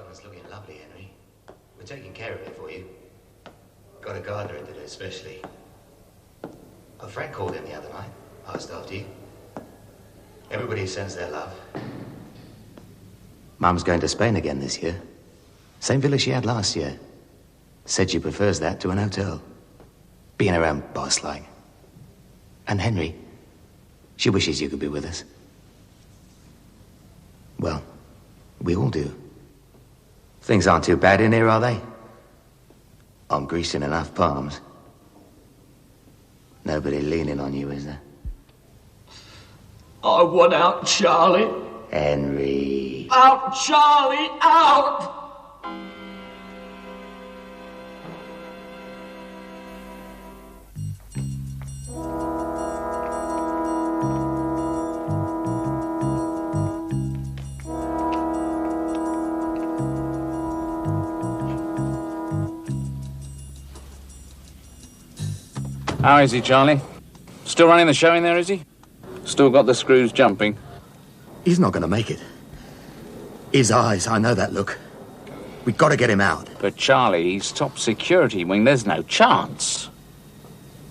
garden's looking lovely, Henry. We're taking care of it for you. Got a gardener in to do it especially. Oh, Frank called in the other night. Asked after you. Everybody sends their love. Mum's going to Spain again this year. Same villa she had last year. Said she prefers that to an hotel. Being around boss-like. And Henry, she wishes you could be with us. Well, we all do. Things aren't too bad in here, are they? I'm greasing enough palms. Nobody leaning on you, is there? I want out, Charlie. Henry. Out, Charlie, out! How is he, Charlie? Still running the show in there, is he? Still got the screws jumping? He's not going to make it. His eyes, I know that look. We've got to get him out. But Charlie, he's top security wing. There's no chance.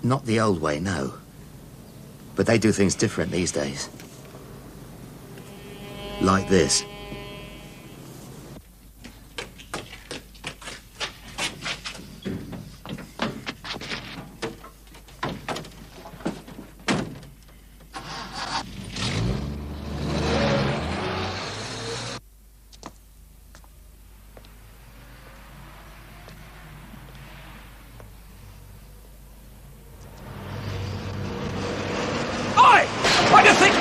Not the old way, no. But they do things different these days. Like this. What do you think?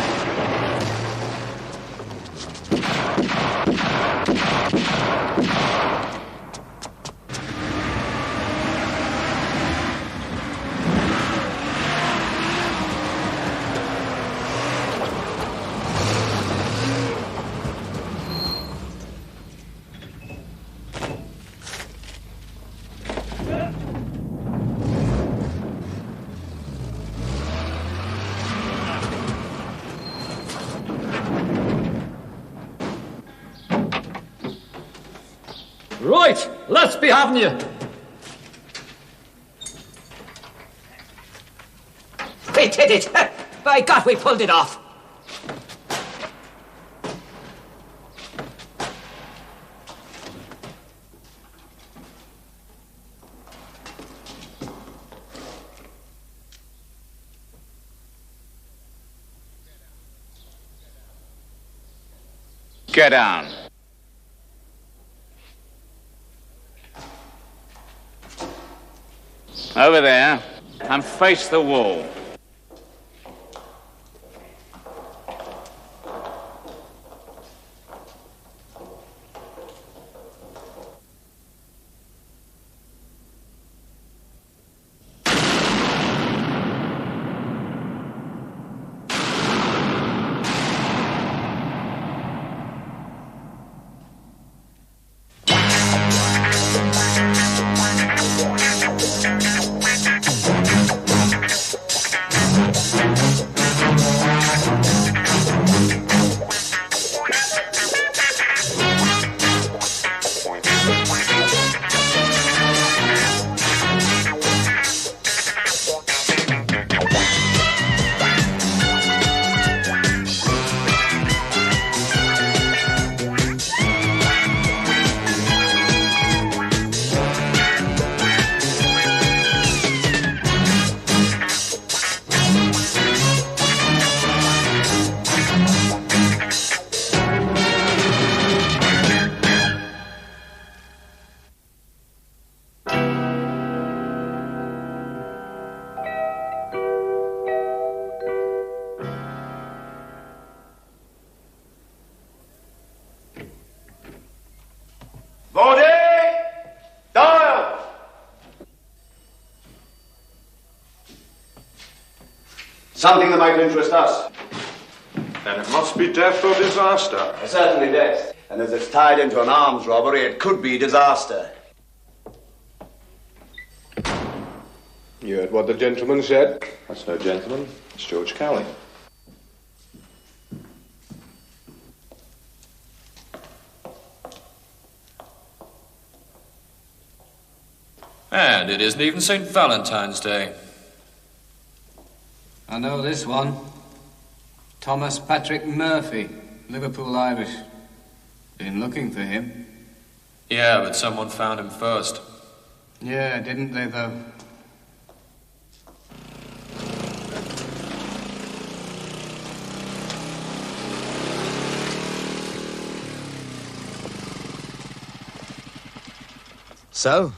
Right, let's be having you. We did it! By God, we pulled it off! Get down. Over there, and face the wall. Bodie! Doyle! Something that might interest us. Then it must be death or disaster. Certainly death. And as it's tied into an arms robbery, it could be disaster. You heard what the gentleman said? That's no gentleman. It's George Cowley. And it isn't even St. Valentine's Day. I know this one. Thomas Patrick Murphy, Liverpool Irish. Been looking for him. Yeah, but someone found him first. Yeah, didn't they, though? So?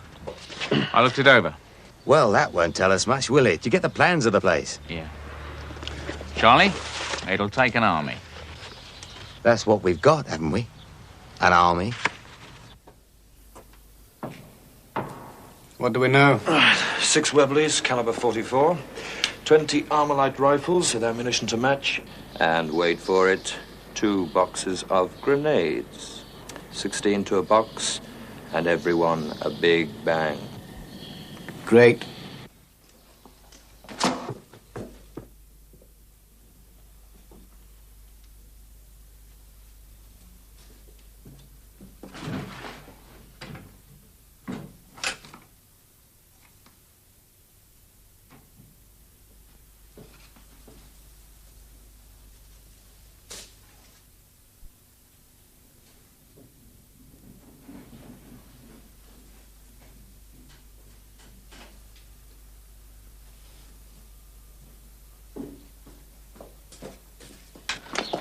I looked it over. Well, that won't tell us much, will it? Did you get the plans of the place? Yeah. Charlie, it'll take an army. That's what we've got, haven't we? An army. What do we know? 6 Webleys, caliber 44, 20 Armalite rifles with ammunition to match. And wait for it, 2 boxes of grenades. 16 to a box, and every one a big bang. Great.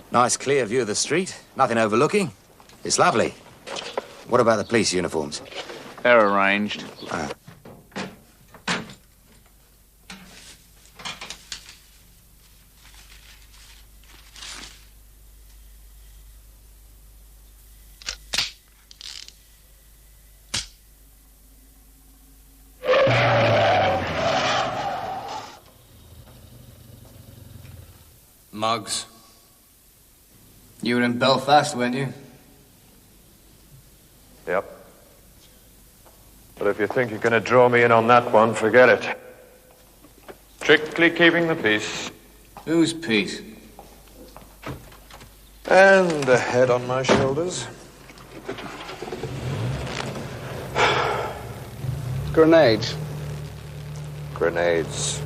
Nice clear view of the street. Nothing overlooking. It's lovely. What about the police uniforms? They're arranged. Ah. Mugs. You were in Belfast, weren't you? Yep. But if you think you're going to draw me in on that one, forget it. Strictly keeping the peace. Whose peace? And a head on my shoulders. Grenades. Grenades.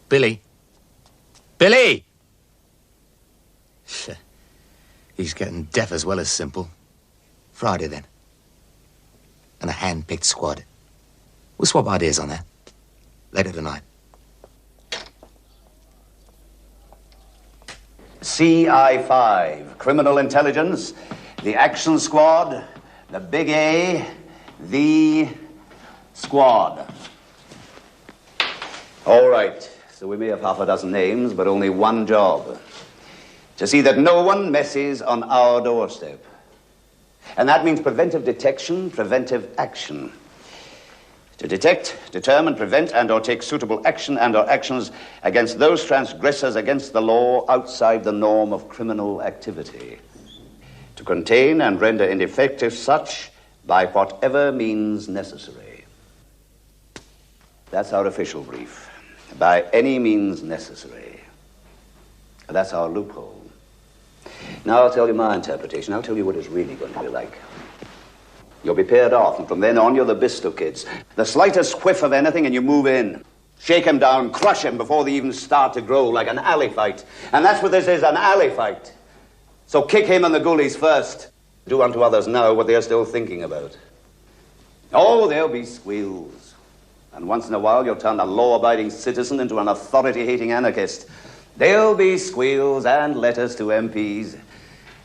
Billy? Billy! He's getting deaf as well as simple. Friday, then. And a hand-picked squad. We'll swap ideas on that. Later tonight. CI5, Criminal Intelligence, the Action Squad, the Big A, the Squad. All right, so we may have half a dozen names, but only one job. To see that no one messes on our doorstep. And that means preventive detection, preventive action. To detect, determine, prevent, and/or take suitable action and/or actions against those transgressors against the law outside the norm of criminal activity. To contain and render ineffective such by whatever means necessary. That's our official brief. By any means necessary. That's our loophole. Now I'll tell you my interpretation. I'll tell you what it's really going to be like. You'll be paired off, and from then on, you're the Bisto kids. The slightest whiff of anything, and you move in. Shake him down, crush him before they even start to grow, like an alley fight. And that's what this is, an alley fight. So kick him and the ghoulies first. Do unto others now what they are still thinking about. Oh, there'll be squeals. And once in a while, you'll turn a law-abiding citizen into an authority-hating anarchist. There'll be squeals and letters to MPs.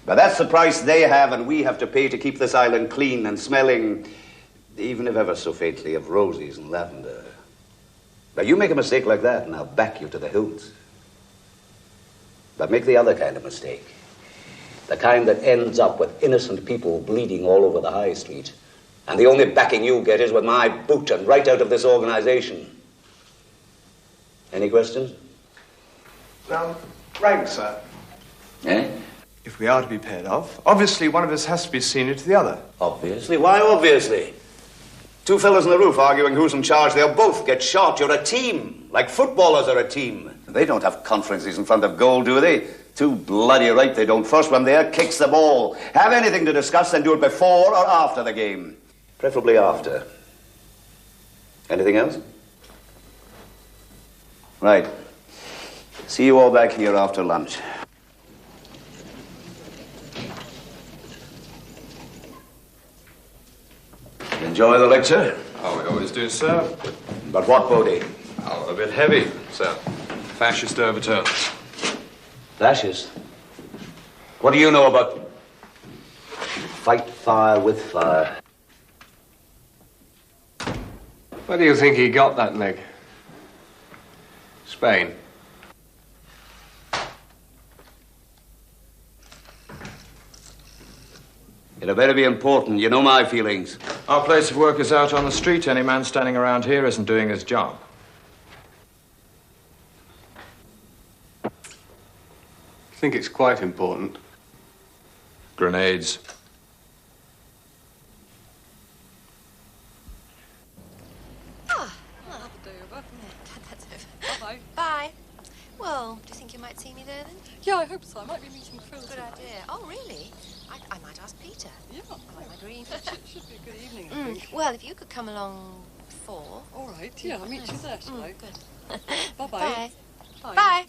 But that's the price they have and we have to pay to keep this island clean and smelling, even if ever so faintly, of roses and lavender. Now, you make a mistake like that, and I'll back you to the hilt. But make the other kind of mistake. The kind that ends up with innocent people bleeding all over the high street. And the only backing you get is with my boot and right out of this organization. Any questions? Rank, sir. Eh? If we are to be paired off, obviously one of us has to be senior to the other. Obviously? Why obviously? Two fellas on the roof arguing who's in charge. They'll both get shot. You're a team. Like footballers are a team. They don't have conferences in front of goal, do they? Too bloody right they don't. First one there kicks the ball. Have anything to discuss, then do it before or after the game. Preferably after. Anything else? Right. See you all back here after lunch. Enjoy the lecture? Oh, we always do, sir. But what, Bodie? Oh, a bit heavy, sir. Fascist overtones. Fascist? What do you know about fight fire with fire? Where do you think he got that leg? Spain. It'll better be important. You know my feelings. Our place of work is out on the street. Any man standing around here isn't doing his job. I think it's quite important. Grenades. Bye. Well, do you think you might see me there then? Yeah, I hope so. I might be meeting Phil. Good idea. Oh, really? I might ask Peter. Yeah. I agree. Should be a good evening, I think. Well, if you could come along 4. All right. Yeah, I'll meet you there, shall I? Good. Bye-bye. Bye. Bye. Bye.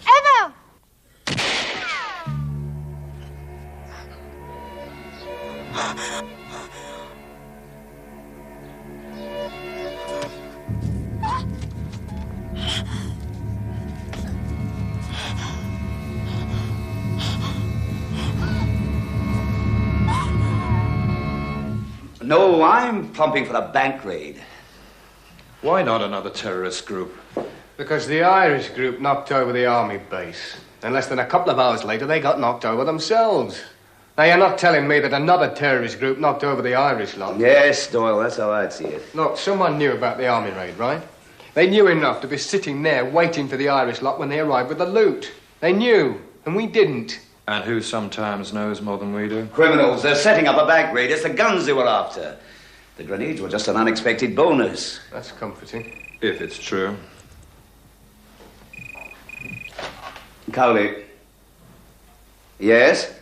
Emma! No, I'm pumping for a bank raid. Why not another terrorist group? Because the Irish group knocked over the army base. And less than a couple of hours later, they got knocked over themselves. Now, you're not telling me that another terrorist group knocked over the Irish lot? Yes, Doyle, that's how I'd see it. Look, someone knew about the army raid, right? They knew enough to be sitting there waiting for the Irish lot when they arrived with the loot. They knew, and we didn't. And who sometimes knows more than we do? Criminals, they're setting up a bank raid. It's the guns they were after. The grenades were just an unexpected bonus. That's comforting. If it's true. Cowley. Yes?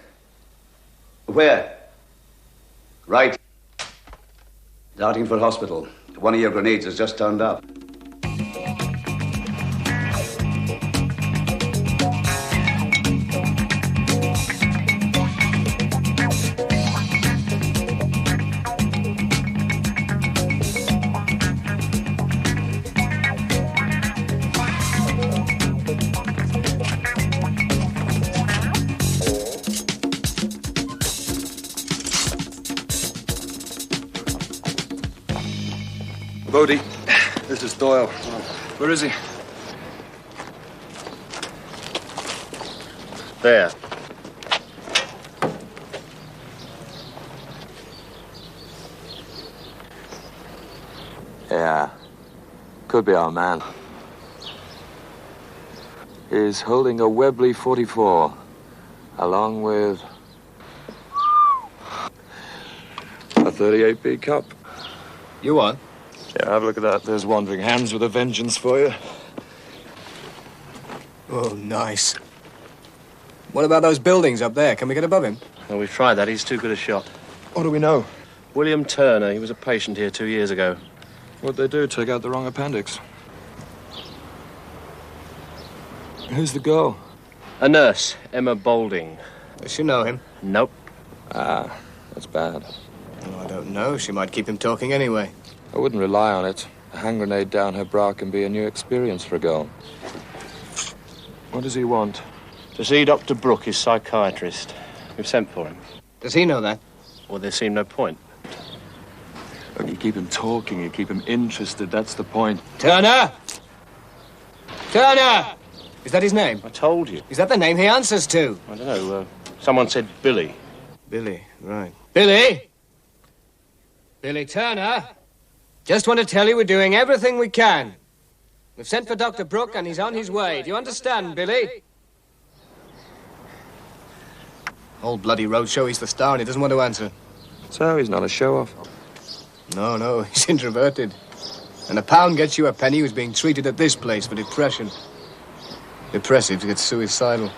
Where? Right. Dartingford Hospital. One of your grenades has just turned up. Bodie, this is Doyle. Where is he? There. Yeah. Could be our man. He's holding a Webley 44, along with a 38B cup. You won? Yeah, have a look at that. There's Wandering Hands with a vengeance for you. Oh, nice. What about those buildings up there? Can we get above him? Well, we've tried that. He's too good a shot. What do we know? William Turner. He was a patient here 2 years ago. What'd they do? Take out the wrong appendix? Who's the girl? A nurse, Emma Boulding. Does she know him? Nope. Ah, that's bad. Oh, I don't know. She might keep him talking anyway. I wouldn't rely on it. A hand grenade down her bra can be a new experience for a girl. What does he want? To see Dr. Brooke, his psychiatrist. We've sent for him. Does he know that? Well, there seemed no point. Look, you keep him talking, you keep him interested, that's the point. Turner! Turner! Is that his name? I told you. Is that the name he answers to? I don't know. Someone said Billy. Billy, right. Billy? Billy Turner? Just want to tell you we're doing everything we can. We've sent for Dr. Brooke and he's on his way. Do you understand, Billy? Old bloody roadshow, he's the star and he doesn't want to answer. So he's not a show-off? No, he's introverted. And a pound gets you a penny who's being treated at this place for depression. Depressive to get suicidal.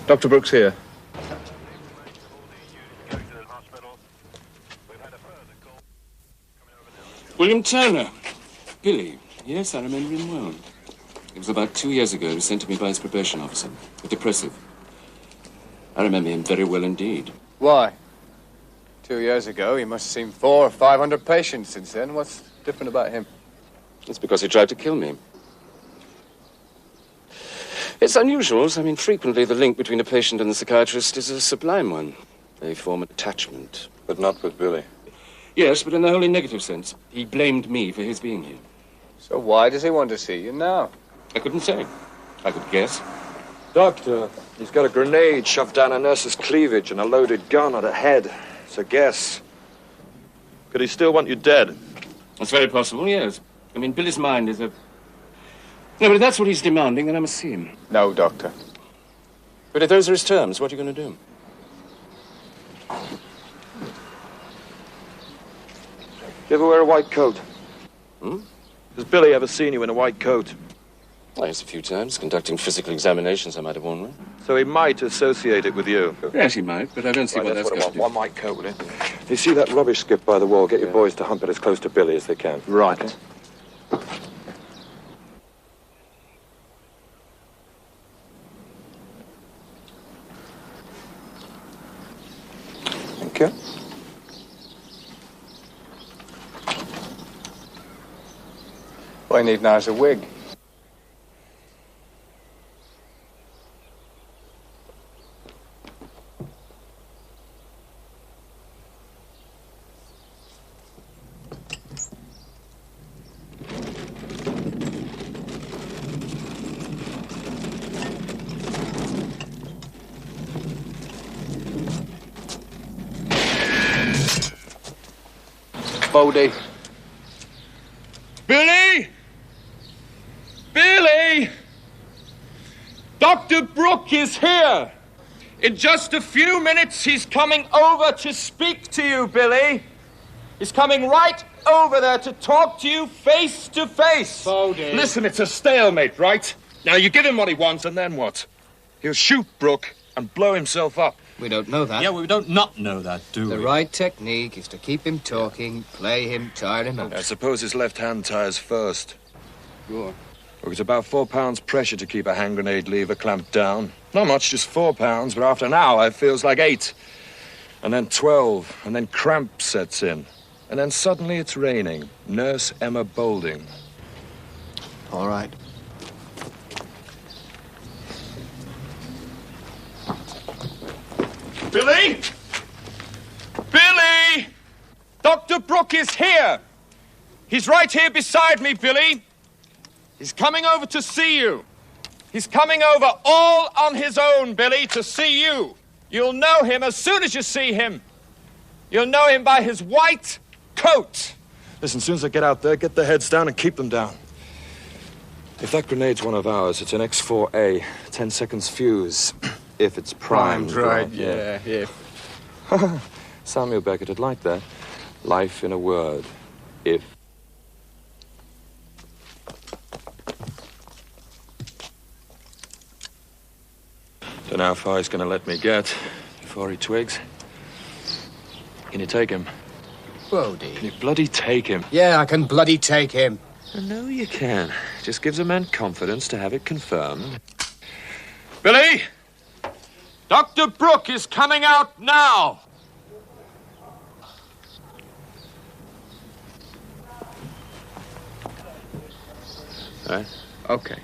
Dr. Brooke's here. William Turner. Billy. Yes, I remember him well. It was about 2 years ago. He was sent to me by his probation officer. A depressive. I remember him very well indeed. Why? 2 years ago, he must have seen 400 or 500 patients since then. What's different about him? It's because he tried to kill me. It's unusual. I mean, frequently the link between a patient and the psychiatrist is a sublime one. They form attachment. But not with Billy. Yes, but in the wholly negative sense. He blamed me for his being here. So why does he want to see you now? I couldn't say. I could guess. Doctor, he's got a grenade shoved down a nurse's cleavage and a loaded gun on her head. So guess. Could he still want you dead? That's very possible, yes. I mean, Billy's mind is a... No, but if that's what he's demanding, then I must see him. No, Doctor. But if those are his terms, what are you going to do? You ever wear a white coat? Hmm? Has Billy ever seen you in a white coat? Oh, yes, a few times. Conducting physical examinations, I might have worn one. So he might associate it with you? Yes, he might, but I don't see what that's got to do. One white coat, will it? You see that rubbish skip by the wall? Get your boys to hump it as close to Billy as they can. Right. Okay. Thank you. What I need now is a wig. Bodie. Billy! Billy! Dr. Brooke is here. In just a few minutes, he's coming over to speak to you, Billy. He's coming right over there to talk to you face to face. Bodie. Listen, it's a stalemate, right? Now, you give him what he wants, and then what? He'll shoot Brooke and blow himself up. We don't know that. Yeah, we don't not know that, do we? The right technique is to keep him talking, play him, tire him out. I suppose his left hand tires first. Sure. Well, it's about 4 pounds pressure to keep a hand grenade lever clamped down. Not much, just 4 pounds, but after an hour it feels like 8. And then 12, and then cramp sets in. And then suddenly it's raining. Nurse Emma Boulding. All right. Billy! Billy! Dr. Brooke is here. He's right here beside me, Billy. He's coming over to see you. He's coming over all on his own, Billy, to see you. You'll know him as soon as you see him. You'll know him by his white coat. Listen, as soon as I get out there, get their heads down and keep them down. If that grenade's one of ours, it's an X4A, 10 seconds fuse. If it's primed. Right, yeah. Samuel Beckett would like that. Life in a word. If. Don't know how far he's going to let me get before he twigs. Can you take him? Bodie. Can you bloody take him? Yeah, I can bloody take him. I know you can. Just gives a man confidence to have it confirmed. Billy! Dr. Brooke is coming out now. Right. Okay.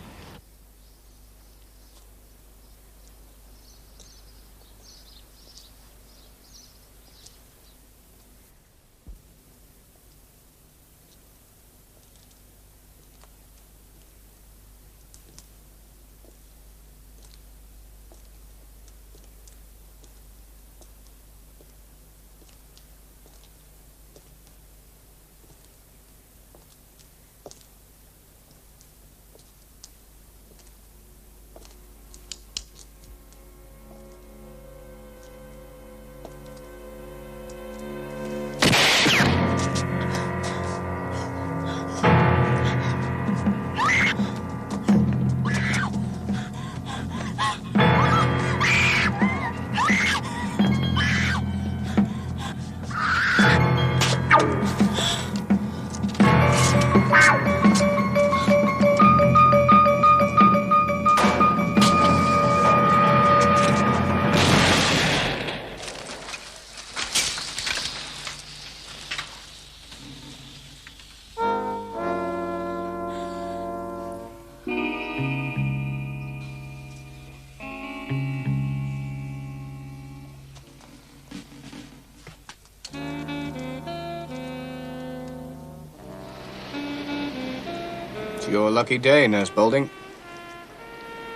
It's your lucky day, Nurse Balding.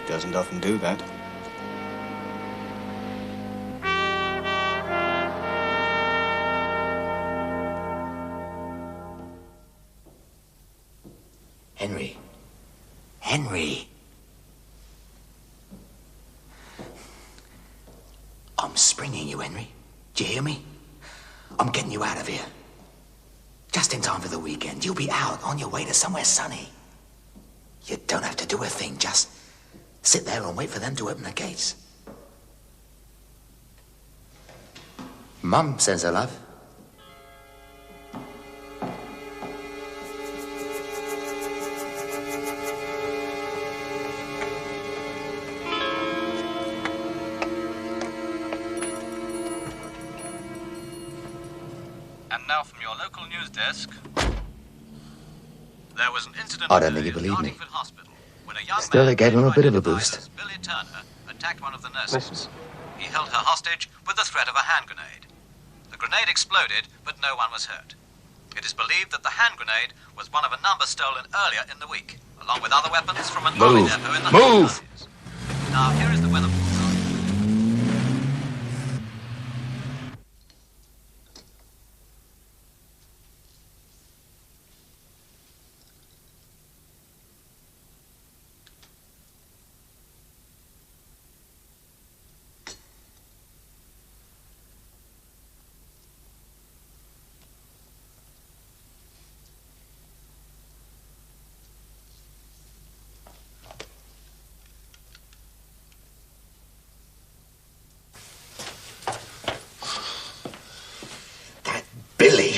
Doesn't often do that. Henry. Henry. I'm springing you, Henry. Do you hear me? I'm getting you out of here. Just in time for the weekend. You'll be out on your way to somewhere sunny. You don't have to do a thing. Just sit there and wait for them to open the gates. Mum sends her love. And now from your local news desk. There was an incident I don't think you believe me. Ardingford Hospital when a young Still, man they gave him a bit of a identified boost. as Billy Turner attacked one of the nurses. He held her hostage with the threat of a hand grenade. The grenade exploded, but no one was hurt. It is believed that the hand grenade was one of a number stolen earlier in the week, along with other weapons from an army depot in the Move! Now, here is the weather forecast. Billy!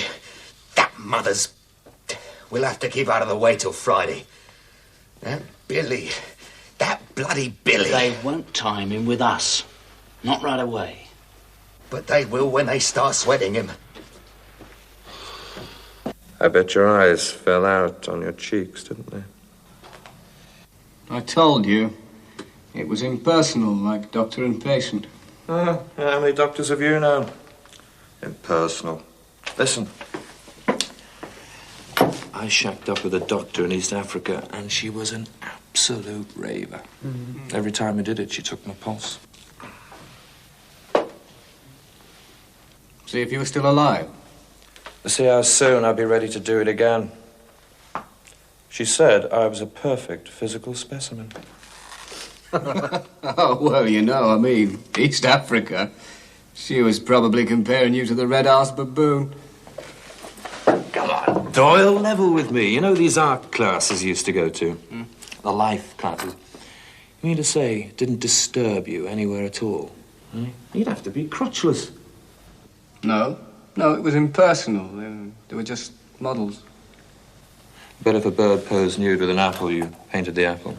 That mother's... We'll have to keep out of the way till Friday. That Billy. That bloody Billy. They won't time him with us. Not right away. But they will when they start sweating him. I bet your eyes fell out on your cheeks, didn't they? I told you. It was impersonal, like doctor and patient. How many doctors have you known? Impersonal. Listen. I shacked up with a doctor in East Africa, and she was an absolute raver. Every time I did it, she took my pulse. See if you were still alive. To see how soon I'd be ready to do it again. She said I was a perfect physical specimen. Oh, well, you know, I mean, East Africa. She was probably comparing you to the red-arsed baboon. Come on, Doyle, level with me. You know these art classes you used to go to? The life classes. You mean to say it didn't disturb you anywhere at all? You'd have to be crotchless. No, it was impersonal. They were just models. Bet if a bird posed nude with an apple, you painted the apple.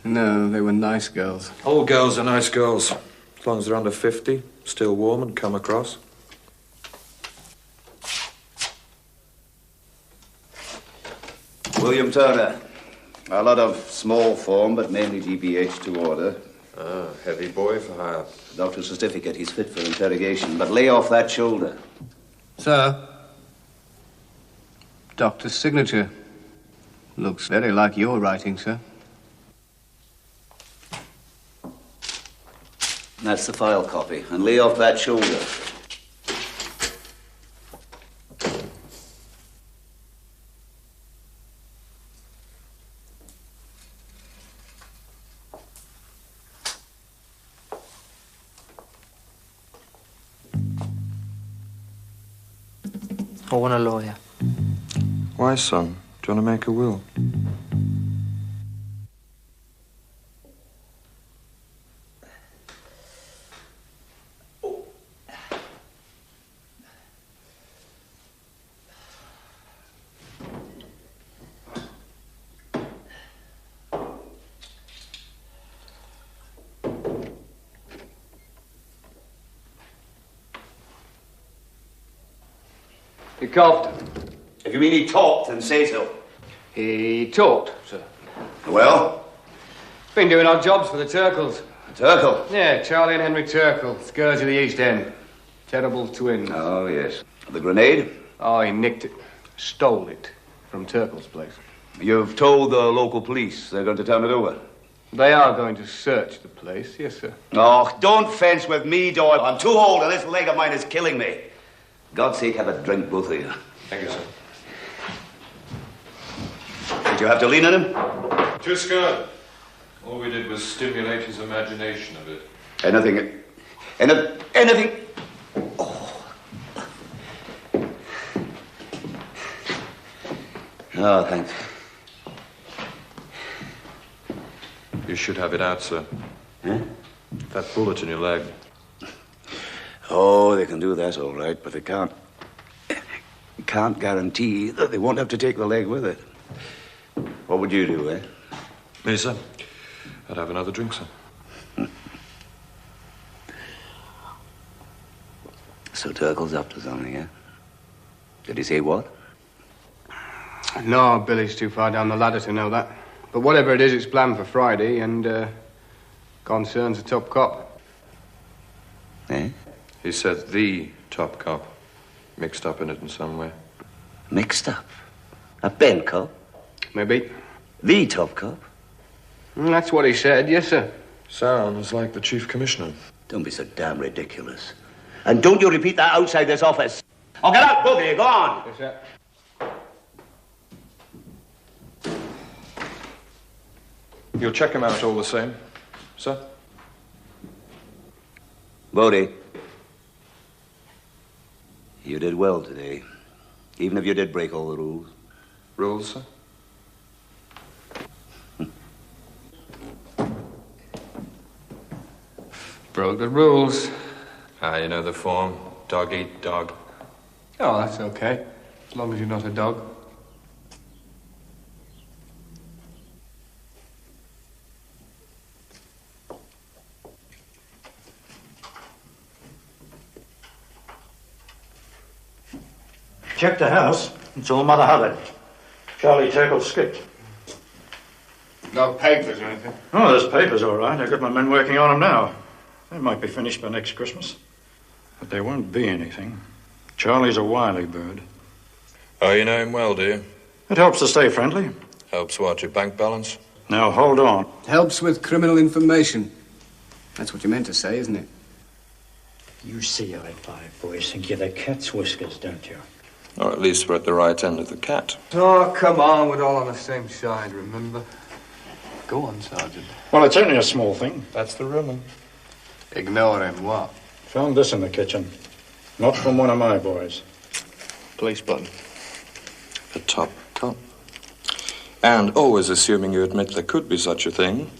No, they were nice girls. All girls are nice girls. As long as they're under 50, still warm and come across. William Turner. A lot of small form, but mainly GBH to order. Ah, heavy boy for hire. Doctor's certificate. He's fit for interrogation, but lay off that shoulder. Sir? Doctor's signature. Looks very like your writing, sir. That's the file copy. And lay off that shoulder. I want a lawyer. Why, son? Do you want to make a will? He coughed. If you mean he talked, then say so. He talked, sir. Well? Been doing odd jobs for the Turkles. Turkle? Yeah, Charlie and Henry Turkle, scourge of the East End. Terrible twins. Oh, yes. The grenade? Oh, he nicked it. Stole it from Turkle's place. You've told the local police they're going to turn it over? They are going to search the place, yes, sir. Oh, don't fence with me, Doyle. I'm too old and this leg of mine is killing me. God's sake, have a drink, both of you. Thank you, sir. Did you have to lean on him? Too scared. All we did was stimulate his imagination a bit. Anything. Oh, thanks. You should have it out, sir. Huh? That bullet in your leg. Oh, they can do that all right, but they can't guarantee that they won't have to take the leg with it. What would you do, eh? Me, sir? I'd have another drink, sir. So Turkle's up to something, eh? Did he say what? No, Billy's too far down the ladder to know that. But whatever it is, it's planned for Friday and concerns the top cop. Eh? He said the top cop. Mixed up in it in some way. Mixed up? A Ben cop? Maybe. The top cop? That's what he said, yes, sir. Sounds like the chief commissioner. Don't be so damn ridiculous. And don't you repeat that outside this office. Oh, get out, both of you. Go on. Yes, sir. You'll check him out all the same, sir? Bodie. You did well today. Even if you did break all the rules. Rules, sir? Broke the rules. Ah, you know the form. Dog eat dog. Oh, that's okay. As long as you're not a dog. Check the house. It's all Mother Hubbard. Charlie Turkle skipped. No papers or anything? Oh, there's papers, all right. I've got my men working on them now. They might be finished by next Christmas. But there won't be anything. Charlie's a wily bird. Oh, you know him well, do you? It helps to stay friendly. Helps what, your bank balance? Now, hold on. Helps with criminal information. That's what you meant to say, isn't it? You CI5 boys think you're the cat's whiskers, don't you? Or at least we're at the right end of the cat. Oh, come on. We're all on the same side, remember? Go on, Sergeant. Well, it's only a small thing. That's the rumor. Ignore him, what? Found this in the kitchen. Not from one of my boys. Police button. A top cop. And always assuming you admit there could be such a thing,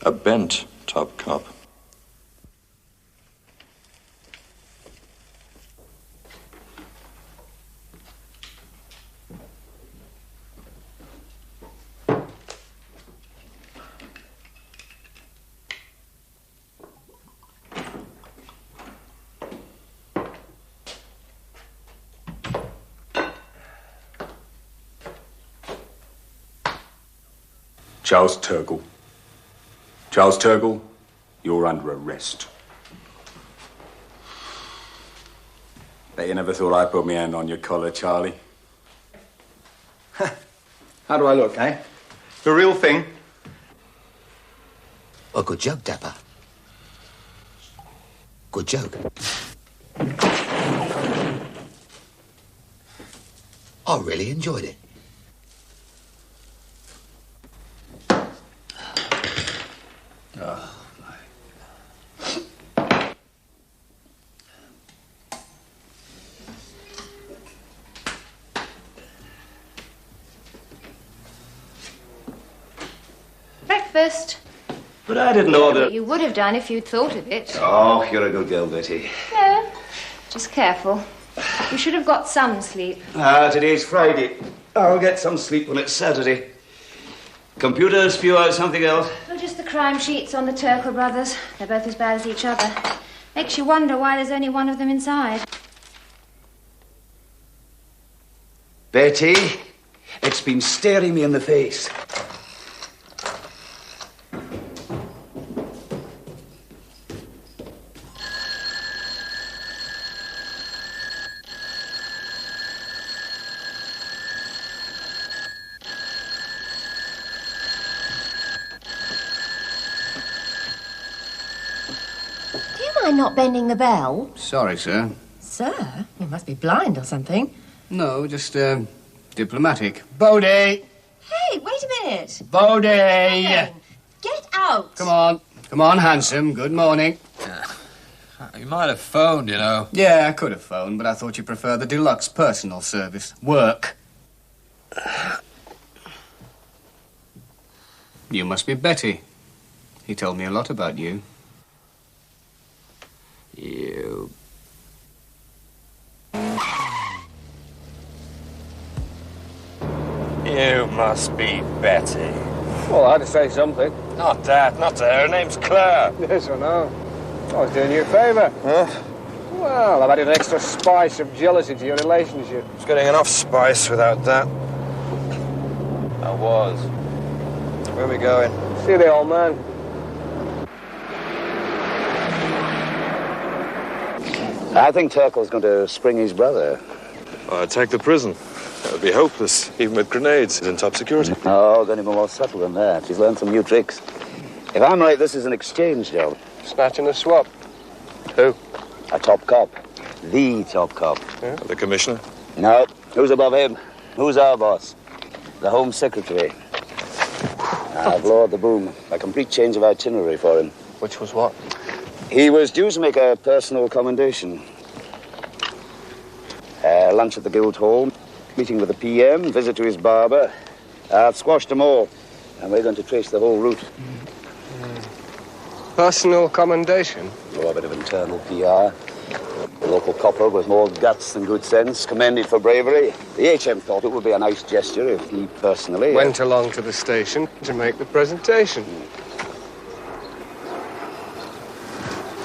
a bent top cop. Charles Turkle. Charles Turkle, you're under arrest. Bet you never thought I'd put my hand on your collar, Charlie. How do I look, eh? The real thing? Oh, good joke, Dapper. Good joke. I really enjoyed it. Oh. Breakfast. But I didn't order... You would have done if you'd thought of it. Oh, you're a good girl, Betty. No, just careful. You should have got some sleep. Today's Friday. I'll get some sleep when it's Saturday. Computers spew out something else. Well, just the crime sheets on the Turkle brothers. They're both as bad as each other. Makes you wonder why there's only one of them inside. Betty, it's been staring me in the face. Not bending the bell? Sorry, sir. Sir? You must be blind or something. No, just, diplomatic. Bodie! Hey, wait a minute. Bodie! Hey, get out! Come on. Come on, handsome. Good morning. You might have phoned, you know. Yeah, I could have phoned, but I thought you preferred the deluxe personal service. Work. You must be Betty. He told me a lot about you. You... You must be Betty. Well, I had to say something. Not that, not her. Her name's Claire. Yes, I know. I was doing you a favour. Huh? Well, I've added an extra spice of jealousy to your relationship. It's getting enough spice without that. I was. Where are we going? See the old man. I think Turkle's going to spring his brother. I'd take the prison. That would be hopeless, even with grenades. He's in top security. No, going to be more subtle than that. He's learned some new tricks. If I'm right, this is an exchange job. Snatch and a swap. Who? A top cop. The top cop. Yeah? The commissioner? No. Who's above him? Who's our boss? The Home Secretary. I've lowered the boom. A complete change of itinerary for him. Which was what? He was due to make a personal commendation. Lunch at the Guildhall, meeting with the PM, visit to his barber. I've squashed them all, and we're going to trace the whole route. Personal commendation? Oh, a bit of internal PR. The local copper with more guts than good sense, commended for bravery. The HM thought it would be a nice gesture if he personally... Went along to the station to make the presentation.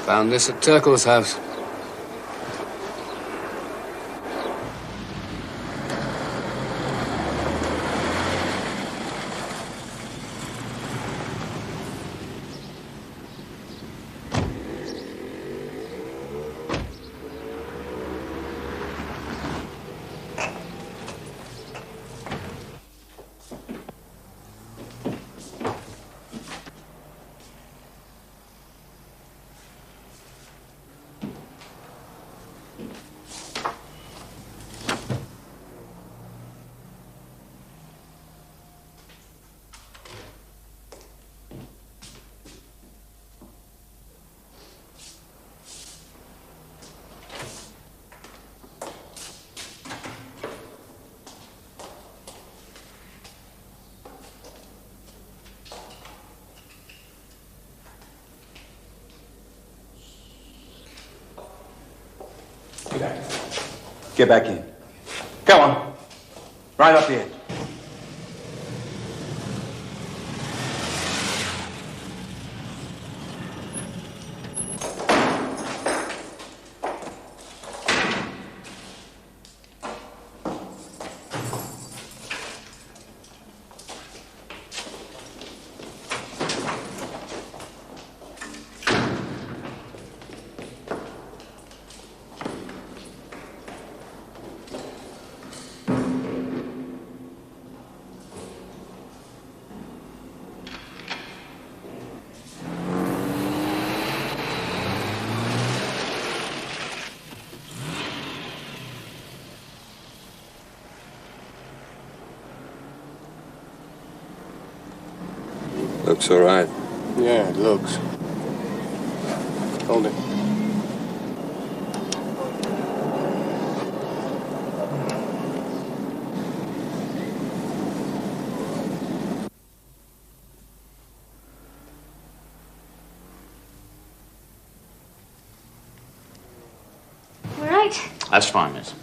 Found this at Turkle's house. Get back in. Come on. Right up here. Looks all right. Yeah, it looks. Hold it. All right. That's fine, miss.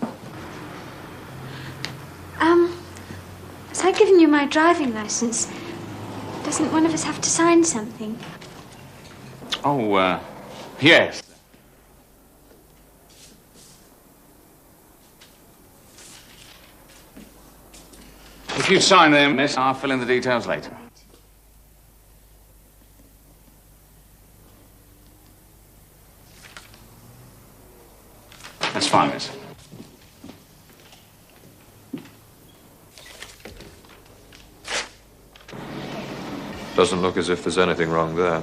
Was I giving you my driving license? Doesn't one of us have to sign something? Oh, yes. If you sign there, miss, I'll fill in the details later. That's fine, miss. Doesn't look as if there's anything wrong there.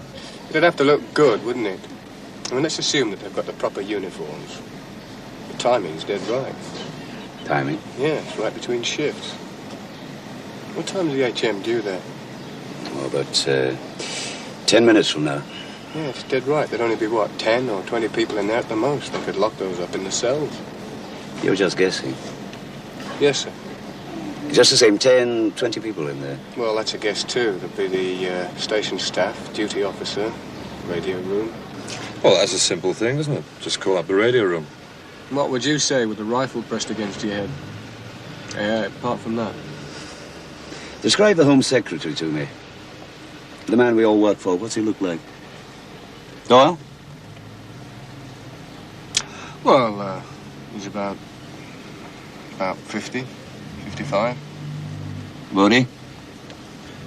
It'd have to look good, wouldn't it? I mean, let's assume that they've got the proper uniforms. The timing's dead right. Timing? Yeah, it's right between shifts. What time's the HM due there? Oh, about 10 minutes from now. Yeah, it's dead right. There'd only be, what, 10 or 20 people in there at the most. They could lock those up in the cells. You're just guessing. Yes, sir. Just the same, 10, 20 people in there. Well, that's a guess, too. There'd be the station staff, duty officer, radio room. Well, that's a simple thing, isn't it? Just call up the radio room. What would you say with the rifle pressed against your head? Yeah, apart from that. Describe the Home Secretary to me. The man we all work for, what's he look like? Doyle? Well, he's about 50, 55. Bodie?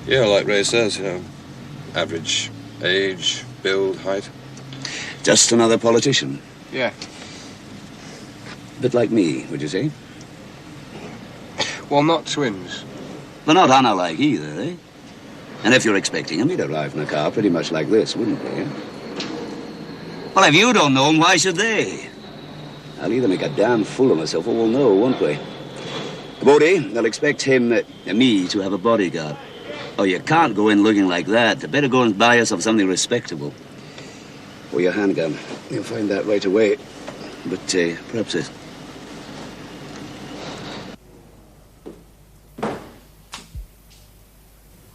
Yeah, like Ray says, you know, average age, build, height. Just another politician. Yeah. A bit like me, would you say? Well, not twins. But not Anna-like either, eh? And if you're expecting him, he'd arrive in a car pretty much like this, wouldn't he? Eh? Well, if you don't know him, why should they? I'll either make a damn fool of myself or we'll know, won't we? Bodie, they'll expect him, me, to have a bodyguard. Oh, you can't go in looking like that. You better go and buy yourself something respectable. Or your handgun. You'll find that right away. But, perhaps it.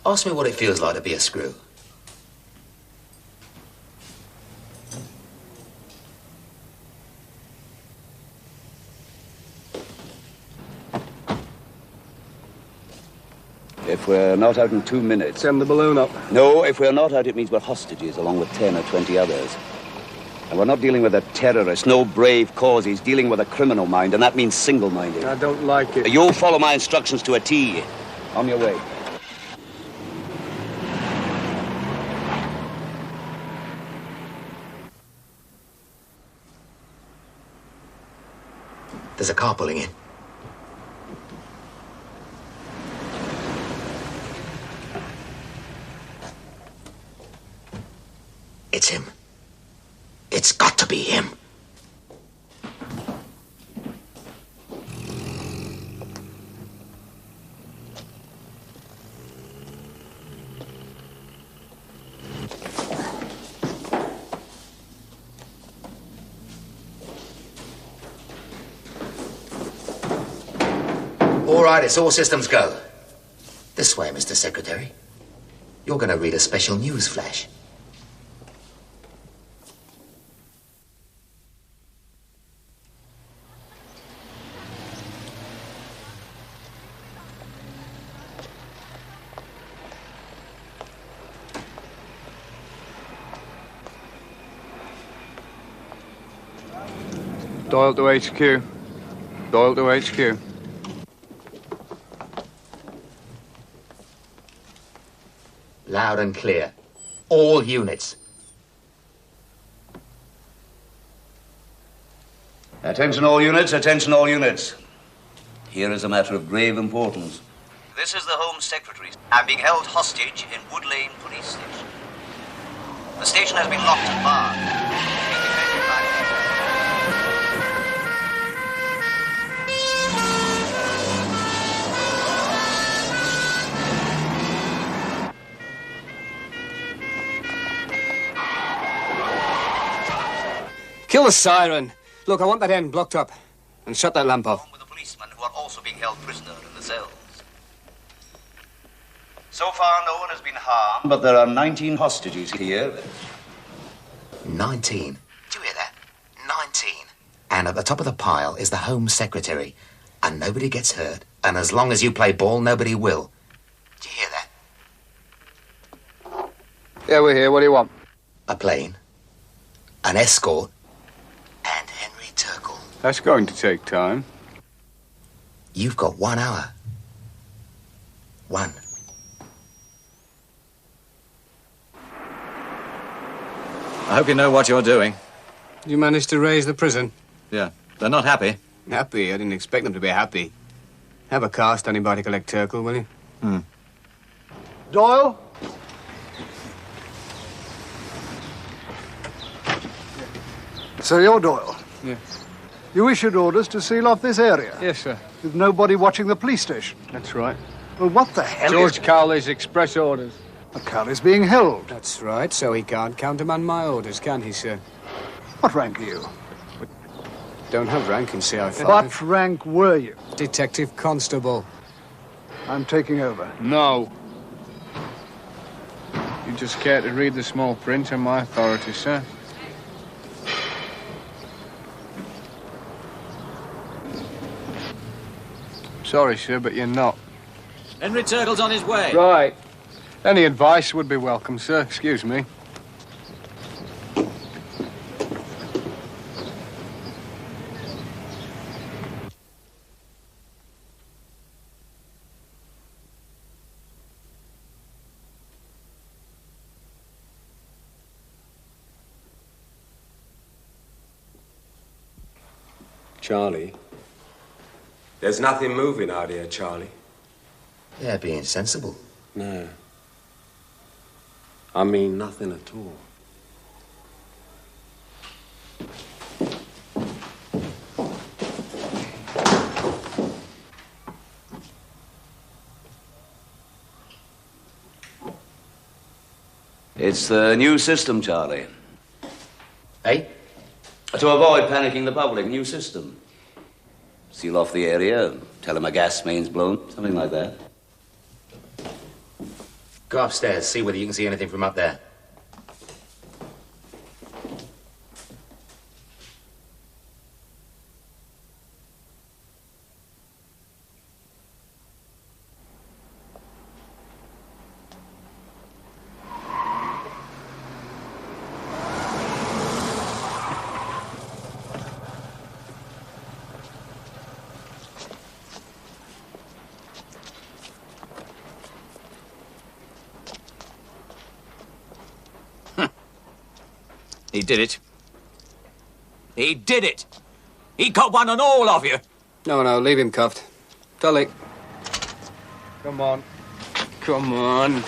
Ask me what it feels like to be a screw. If we're not out in 2 minutes... Send the balloon up. No, if we're not out, it means we're hostages, along with 10 or 20 others. And we're not dealing with a terrorist, no brave cause. He's dealing with a criminal mind, and that means single-minded. I don't like it. You'll follow my instructions to a T. On your way. There's a car pulling in. It's him. It's got to be him. All right, it's all systems go. This way, Mr. Secretary. You're going to read a special news flash. Doyle to HQ. Doyle to HQ. Loud and clear. All units. Attention all units, attention all units. Here is a matter of grave importance. This is the Home Secretary. I'm being held hostage in Wood Lane Police Station. The station has been locked and barred. Being defended by Kill the siren. Look, I want that end blocked up. And shut that lamp off. With the policemen who are also being held prisoner in the cells. So far, no one has been harmed, but there are 19 hostages here. 19. Do you hear that? 19. And at the top of the pile is the Home Secretary. And nobody gets hurt. And as long as you play ball, nobody will. Do you hear that? Yeah, we're here. What do you want? A plane. An escort. And Henry Turkle. That's going to take time. You've got 1 hour. 1. I hope you know what you're doing. You managed to raise the prison? Yeah. They're not happy. Happy? I didn't expect them to be happy. Have a car standing by to collect Turkle, will you? Doyle? So you're Doyle? Yeah. You issued orders to seal off this area? Yes, sir. With nobody watching the police station? That's right. Well, what the hell George Cowley's express orders. Cowley's being held. That's right, so he can't countermand my orders, can he, sir? What rank are you? Don't have rank in CI5. What rank were you? Detective Constable. I'm taking over. No. You just care to read the small print on my authority, sir. Sorry, sir, but you're not. Henry Turkle's on his way. Right. Any advice would be welcome, sir. Excuse me. Charlie? There's nothing moving out here, Charlie. Yeah, being sensible. No. I mean nothing at all. It's the new system, Charlie. Hey? To avoid panicking the public, new system. Seal off the area, tell them a gas main's blown, something like that. Go upstairs, see whether you can see anything from up there. He did it. He did it. He got one on all of you. No, leave him cuffed. Tully. Come on. Come on.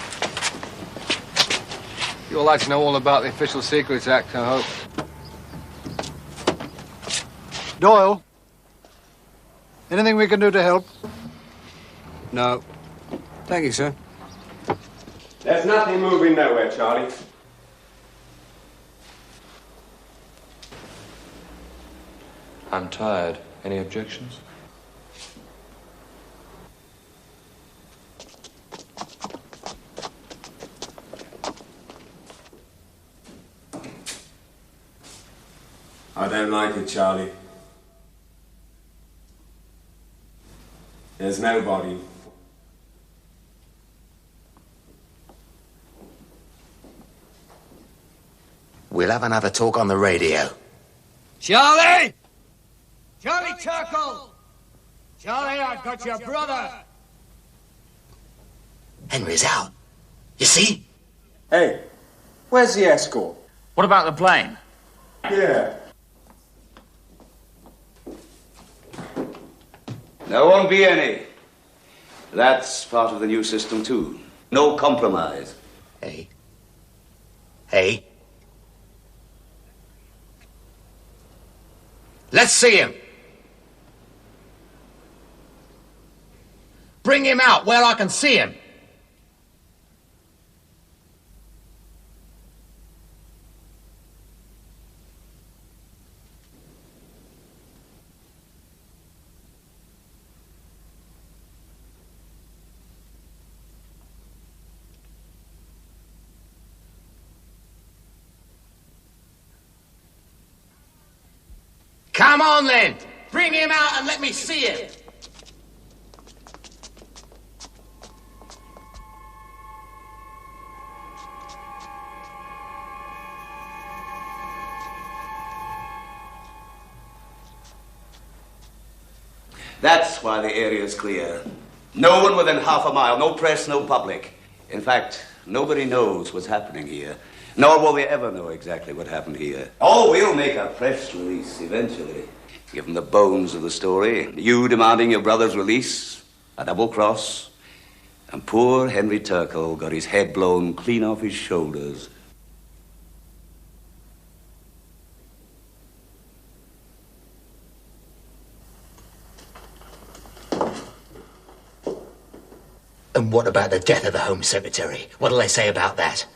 You all like to know all about the Official Secrets Act, I hope. Doyle? Anything we can do to help? No. Thank you, sir. There's nothing moving nowhere, Charlie. I'm tired. Any objections? I don't like it, Charlie. There's nobody. We'll have another talk on the radio. Charlie! Charlie Turkle! Charlie, I've got your brother! Henry's out. You see? Hey, where's the escort? What about the plane? Yeah. There won't be any. That's part of the new system, too. No compromise. Hey. Hey. Let's see him. Bring him out where I can see him. Come on, then. Bring him out and let me see him. That's why the area's clear. No one within half a mile, no press, no public. In fact, nobody knows what's happening here, nor will they ever know exactly what happened here. Oh, we'll make a press release eventually. Give them the bones of the story. You demanding your brother's release, a double cross, and poor Henry Turkle got his head blown clean off his shoulders. And what about the death of the Home Secretary? What'll they say about that?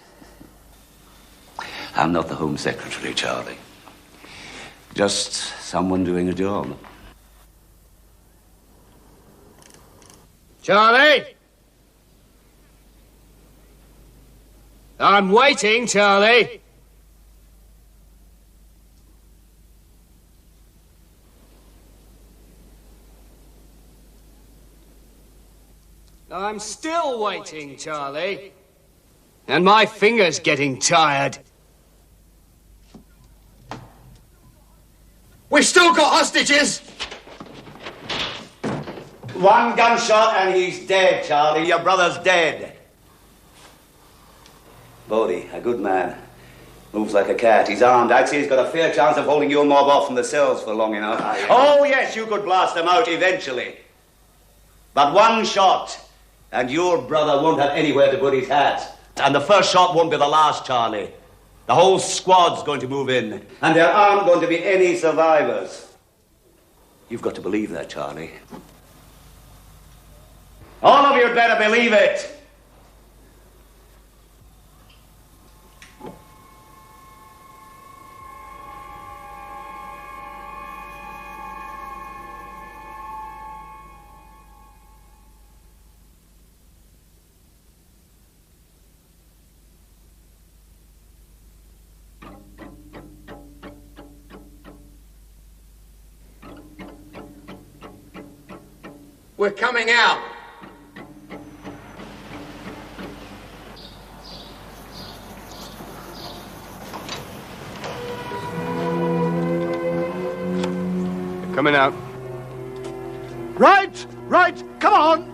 I'm not the Home Secretary, Charlie. Just someone doing a job. Charlie! I'm waiting, Charlie. I'm still waiting, Charlie. And my finger's getting tired. We've still got hostages! One gunshot and he's dead, Charlie. Your brother's dead. Bodie, a good man. Moves like a cat. He's armed. I'd say he's got a fair chance of holding your mob off from the cells for long enough. Oh, yes, you could blast them out eventually. But one shot, and your brother won't have anywhere to put his hat. And the first shot won't be the last, Charlie. The whole squad's going to move in, and there aren't going to be any survivors. You've got to believe that, Charlie. All of you'd better believe it. We're coming out. They're coming out. Right, right, come on.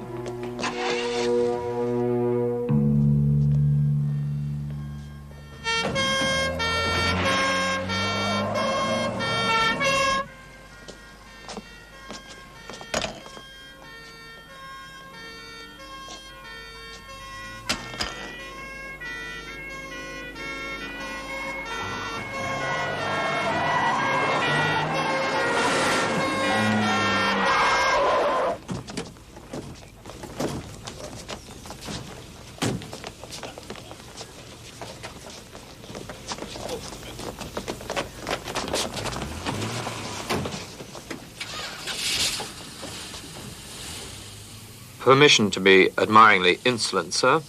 Permission to be admiringly insolent, sir.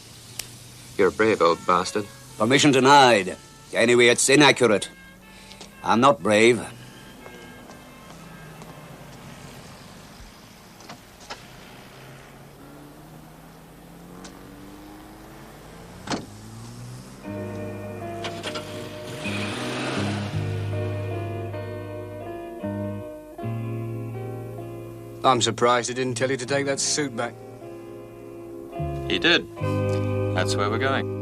You're a brave old bastard. Permission denied. Anyway, it's inaccurate. I'm not brave. I'm surprised he didn't tell you to take that suit back. He did. That's where we're going.